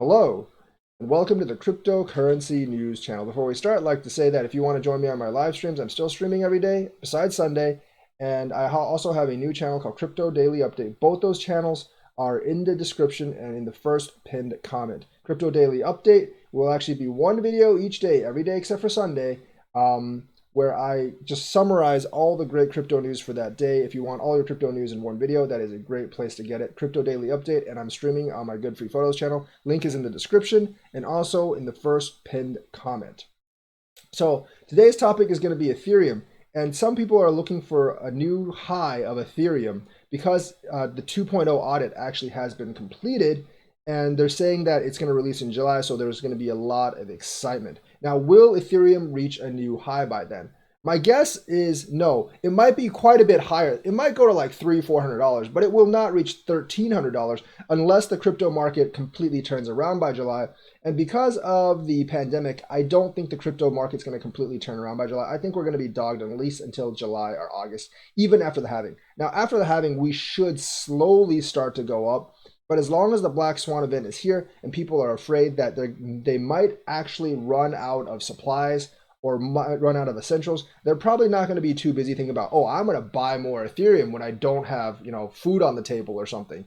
Hello, and welcome to the Cryptocurrency News channel. Before we start, I'd like to say that if you want to join me on my live streams, I'm still streaming every day besides Sunday, and I also have a new channel called Crypto Daily Update. Both those channels are in the description and in the first pinned comment. Crypto Daily Update will actually be one video each day, every day except for Sunday, where I just summarize all the great crypto news for that day. If you want all your crypto news in one video, that is a great place to get it. Crypto Daily Update, and I'm streaming on my Good Free Photos channel. Link is in the description and also in the first pinned comment. So today's topic is going to be Ethereum, and some people are looking for a new high of Ethereum because the 2.0 audit actually has been completed, and they're saying that it's going to release in July, so there's going to be a lot of excitement. Now, will Ethereum reach a new high by then? My guess is no. It might be quite a bit higher. It might go to like $300-400, but it will not reach $1,300 unless the crypto market completely turns around by July. And because of the pandemic, I don't think the crypto market's going to completely turn around by July. I think we're going to be dogged at least until July or August, even after the halving. Now, after the halving, we should slowly start to go up. But as long as the Black Swan event is here and people are afraid that they might actually run out of supplies or might run out of essentials, they're probably not going to be too busy thinking about, oh, I'm going to buy more Ethereum when I don't have, food on the table or something.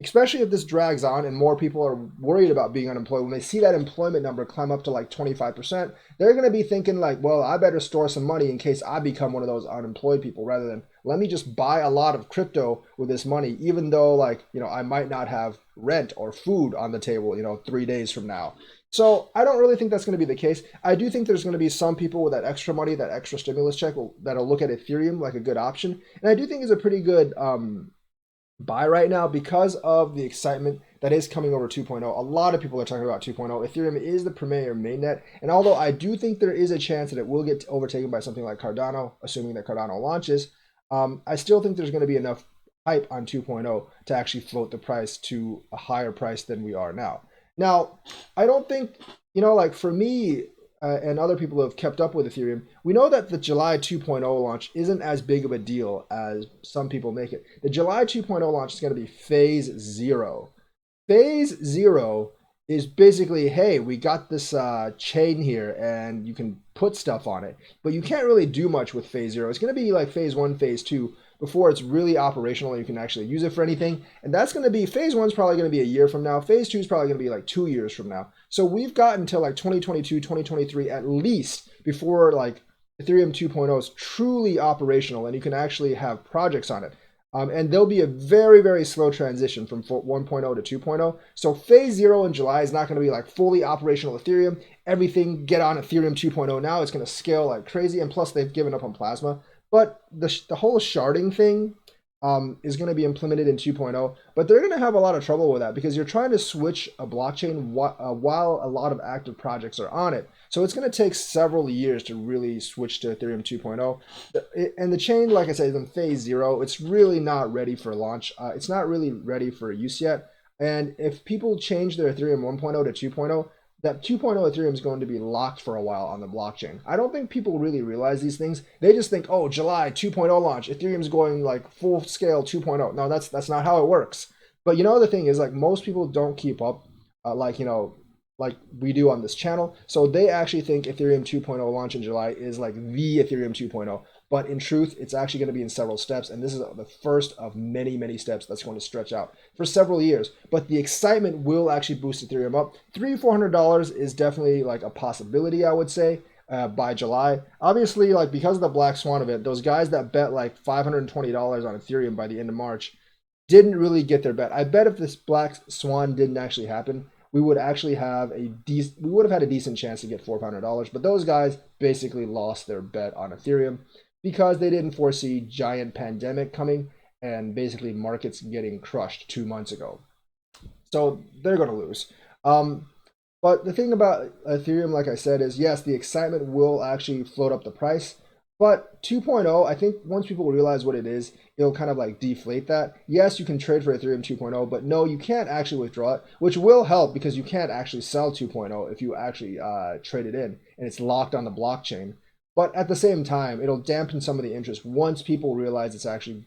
Especially if this drags on and more people are worried about being unemployed, when they see that employment number climb up to like 25%, they're going to be thinking like, well, I better store some money in case I become one of those unemployed people, rather than let me just buy a lot of crypto with this money, even though I might not have rent or food on the table, 3 days from now. So I don't really think that's going to be the case. I do think there's going to be some people with that extra money, that extra stimulus check, that'll look at Ethereum like a good option. And I do think it's a pretty good buy right now because of the excitement that is coming over 2.0. A lot of people are talking about 2.0. Ethereum is the premier mainnet, and although I do think there is a chance that it will get overtaken by something like Cardano, assuming that Cardano launches, I still think there's going to be enough hype on 2.0 to actually float the price to a higher price than we are now. Now, I don't think, for me, and other people who have kept up with Ethereum, we know that the July 2.0 launch isn't as big of a deal as some people make it. The July 2.0 launch is going to be phase zero. Phase zero is basically, hey, we got this chain here and you can put stuff on it, but you can't really do much with phase zero. It's going to be like phase one, phase two, before it's really operational and you can actually use it for anything. And that's going to be, phase one's probably going to be a year from now. Phase two is probably going to be like 2 years from now. So we've got until like 2022, 2023 at least before like Ethereum 2.0 is truly operational and you can actually have projects on it. And there'll be a very, very slow transition from 1.0 to 2.0. So phase zero in July is not going to be like fully operational Ethereum. Everything get on Ethereum 2.0 now. It's going to scale like crazy. And plus they've given up on Plasma. But the whole sharding thing is going to be implemented in 2.0, but they're going to have a lot of trouble with that because you're trying to switch a blockchain while a lot of active projects are on it. So it's going to take several years to really switch to Ethereum 2.0. And the chain, like I said, is in phase zero. It's really not ready for launch. It's not really ready for use yet. And if people change their Ethereum 1.0 to 2.0, that 2.0 Ethereum is going to be locked for a while on the blockchain. I don't think people really realize these things. They just think, oh, July 2.0 launch, Ethereum's going like full scale 2.0. No, that's not how it works. But the thing is, like, most people don't keep up, like we do on this channel. So they actually think Ethereum 2.0 launch in July is like the Ethereum 2.0. But in truth, it's actually going to be in several steps. And this is the first of many, many steps that's going to stretch out for several years. But the excitement will actually boost Ethereum up. $300-400 is definitely like a possibility, I would say, by July. Obviously, like because of the Black Swan event, those guys that bet like $520 on Ethereum by the end of March didn't really get their bet. I bet if this Black Swan didn't actually happen, we would actually have we would have had a decent chance to get $400. But those guys basically lost their bet on Ethereum because they didn't foresee giant pandemic coming and basically markets getting crushed 2 months ago. So they're going to lose. But the thing about Ethereum, like I said, is yes, the excitement will actually float up the price. But 2.0, I think once people realize what it is, it'll kind of like deflate that. Yes, you can trade for Ethereum 2.0, but no, you can't actually withdraw it, which will help because you can't actually sell 2.0 if you actually trade it in and it's locked on the blockchain. But at the same time, it'll dampen some of the interest once people realize it's actually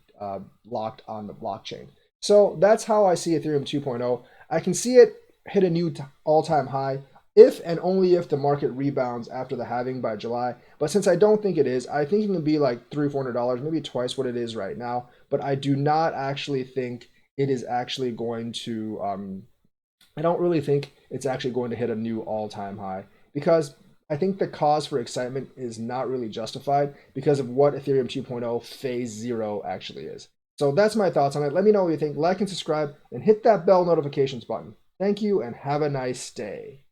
locked on the blockchain. So that's how I see Ethereum 2.0. I can see it hit a new all-time high if and only if the market rebounds after the halving by July. But since I don't think it is, I think it can be like $300-$400, maybe twice what it is right now. But I do not actually think it is actually going to. I don't really think it's actually going to hit a new all-time high because I think the cause for excitement is not really justified because of what Ethereum 2.0 phase 0 actually is. So that's my thoughts on it. Let me know what you think. Like and subscribe and hit that bell notifications button. Thank you and have a nice day.